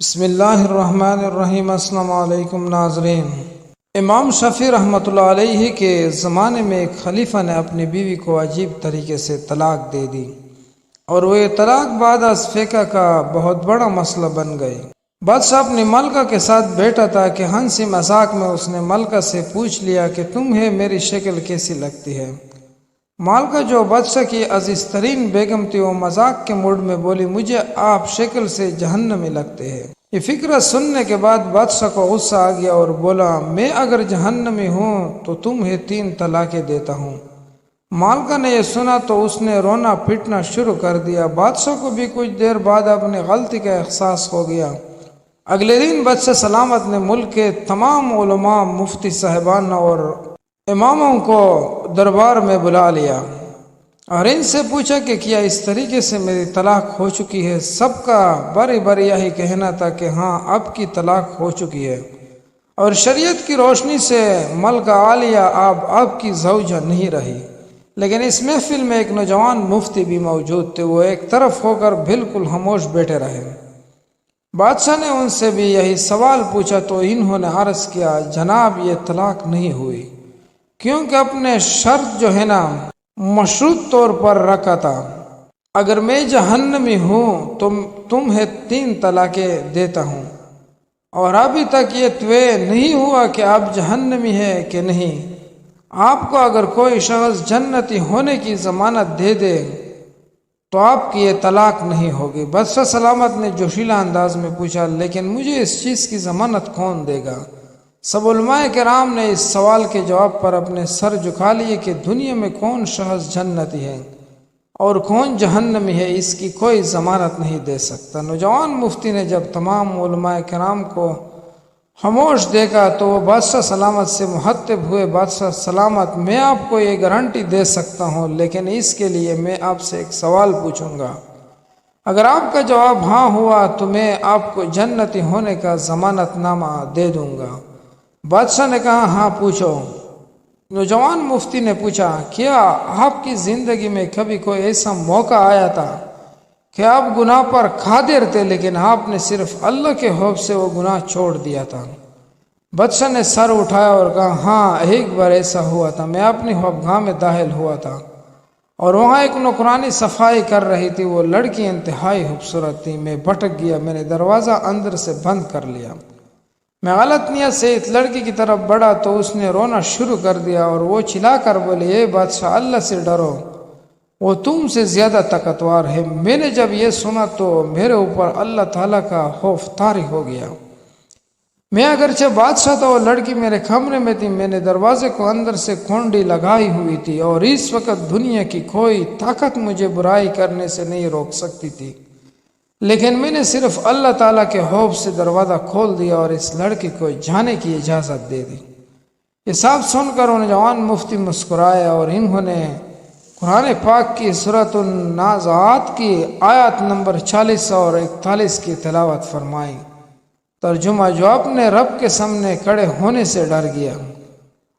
بسم اللہ الرحمن الرحیم۔ السلام علیکم ناظرین۔ امام شافعی رحمۃ اللہ علیہ کے زمانے میں ایک خلیفہ نے اپنی بیوی کو عجیب طریقے سے طلاق دے دی اور وہ یہ طلاق بعد از فقہ کا بہت بڑا مسئلہ بن گئی۔ بادشاہ اپنی ملکہ کے ساتھ بیٹھا تھا کہ ہنسی مذاق میں اس نے ملکہ سے پوچھ لیا کہ تمہیں میری شکل کیسی لگتی ہے۔ ملکہ جو بادشاہ کی عزیز ترین بیگم تھی وہ مذاق کے موڈ میں بولی، مجھے آپ شکل سے جہنمی لگتے ہیں۔ یہ فکرہ سننے کے بعد بادشاہ کو غصہ آ گیا اور بولا، میں اگر جہنمی ہوں تو تمہیں 3 طلاقیں دیتا ہوں۔ ملکہ نے یہ سنا تو اس نے رونا پٹنا شروع کر دیا۔ بادشاہ کو بھی کچھ دیر بعد اپنی غلطی کا احساس ہو گیا۔ اگلے دن بادشاہ سلامت نے ملک کے تمام علماء، مفتی صاحبان اور اماموں کو دربار میں بلا لیا اور ان سے پوچھا کہ کیا اس طریقے سے میری طلاق ہو چکی ہے؟ سب کا باری باری یہی کہنا تھا کہ ہاں اب کی طلاق ہو چکی ہے، اور شریعت کی روشنی سے ملکہ عالیہ آپ کی زوجہ نہیں رہی۔ لیکن اس محفل میں ایک نوجوان مفتی بھی موجود تھے۔ وہ ایک طرف ہو کر بالکل خاموش بیٹھے رہے۔ بادشاہ نے ان سے بھی یہی سوال پوچھا تو انہوں نے عرض کیا، جناب یہ طلاق نہیں ہوئی، کیونکہ اپنے شرط جو ہے نا مشروط طور پر رکھا تھا۔ اگر میں جہنمی ہوں تو تمہیں 3 طلاقیں دیتا ہوں، اور ابھی تک یہ طے نہیں ہوا کہ آپ جہنمی ہے کہ نہیں۔ آپ کو اگر کوئی شخص جنتی ہونے کی ضمانت دے دے تو آپ کی یہ طلاق نہیں ہوگی۔ بادشاہ سلامت نے جوشیلہ انداز میں پوچھا، لیکن مجھے اس چیز کی ضمانت کون دے گا؟ سب علماء کرام نے اس سوال کے جواب پر اپنے سر جھکا لیے کہ دنیا میں کون شخص جنتی ہے اور کون جہنمی ہے، اس کی کوئی ضمانت نہیں دے سکتا۔ نوجوان مفتی نے جب تمام علماء کرام کو خاموش دیکھا تو وہ بادشاہ سلامت سے مخاطب ہوئے، بادشاہ سلامت، میں آپ کو یہ گارنٹی دے سکتا ہوں، لیکن اس کے لیے میں آپ سے ایک سوال پوچھوں گا۔ اگر آپ کا جواب ہاں ہوا تو میں آپ کو جنتی ہونے کا ضمانت نامہ دے دوں گا۔ بادشاہ نے کہا، ہاں پوچھو۔ نوجوان مفتی نے پوچھا، کیا آپ کی زندگی میں کبھی کوئی ایسا موقع آیا تھا کہ آپ گناہ پر قادر تھے لیکن آپ نے صرف اللہ کے خوف سے وہ گناہ چھوڑ دیا تھا؟ بادشاہ نے سر اٹھایا اور کہا، ہاں ایک بار ایسا ہوا تھا۔ میں اپنی خوابگاہ میں داخل ہوا تھا اور وہاں ایک نوکرانی صفائی کر رہی تھی۔ وہ لڑکی انتہائی خوبصورت تھی۔ میں بھٹک گیا، میں نے دروازہ اندر سے بند کر لیا۔ میں غلط نیت سے اس لڑکی کی طرف بڑھا تو اس نے رونا شروع کر دیا اور وہ چلا کر بولی، اے بادشاہ، اللہ سے ڈرو، وہ تم سے زیادہ طاقتور ہے۔ میں نے جب یہ سنا تو میرے اوپر اللہ تعالیٰ کا خوف طاری ہو گیا۔ میں اگرچہ بادشاہ تھا، وہ لڑکی میرے کمرے میں تھی۔ میں نے دروازے کو اندر سے کنڈی لگائی ہوئی تھی اور اس وقت دنیا کی کوئی طاقت مجھے برائی کرنے سے نہیں روک سکتی تھی، لیکن میں نے صرف اللہ تعالیٰ کے خوف سے دروازہ کھول دیا اور اس لڑکی کو جانے کی اجازت دے دی۔ یہ سب سن کر نوجوان مفتی مسکرائے اور انہوں نے قرآن پاک کی سورۃ النازعات کی آیات نمبر 40 اور 41 کی تلاوت فرمائی۔ ترجمہ، جو اپنے رب کے سامنے کھڑے ہونے سے ڈر گیا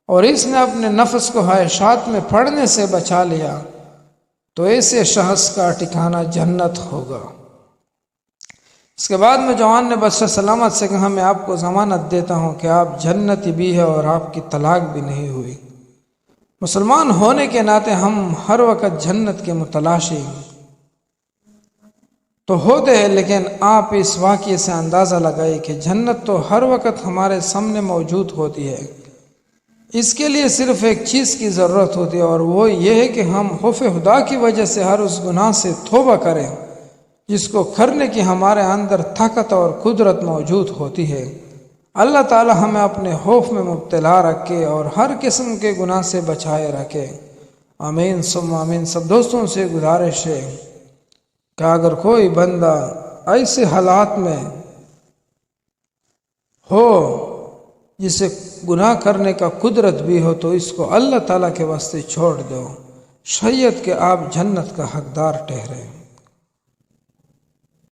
اور اس نے اپنے نفس کو خواہشات میں پڑنے سے بچا لیا تو ایسے شخص کا ٹھکانہ جنت ہوگا۔ اس کے بعد نوجوان نے بادشاہ سلامت سے کہا، میں آپ کو ضمانت دیتا ہوں کہ آپ جنتی بھی ہے اور آپ کی طلاق بھی نہیں ہوئی۔ مسلمان ہونے کے ناطے ہم ہر وقت جنت کے متلاشی تو ہوتے ہیں، لیکن آپ اس واقعے سے اندازہ لگائیں کہ جنت تو ہر وقت ہمارے سامنے موجود ہوتی ہے۔ اس کے لیے صرف ایک چیز کی ضرورت ہوتی ہے، اور وہ یہ ہے کہ ہم خوف خدا کی وجہ سے ہر اس گناہ سے توبہ کریں جس کو کرنے کی ہمارے اندر طاقت اور قدرت موجود ہوتی ہے۔ اللہ تعالی ہمیں اپنے خوف میں مبتلا رکھے اور ہر قسم کے گناہ سے بچائے رکھے، آمین ثم آمین۔ سب دوستوں سے گزارش ہے کہ اگر کوئی بندہ ایسے حالات میں ہو جسے گناہ کرنے کا قدرت بھی ہو تو اس کو اللہ تعالیٰ کے واسطے چھوڑ دو، شاید کہ آپ جنت کا حقدار ٹھہریں۔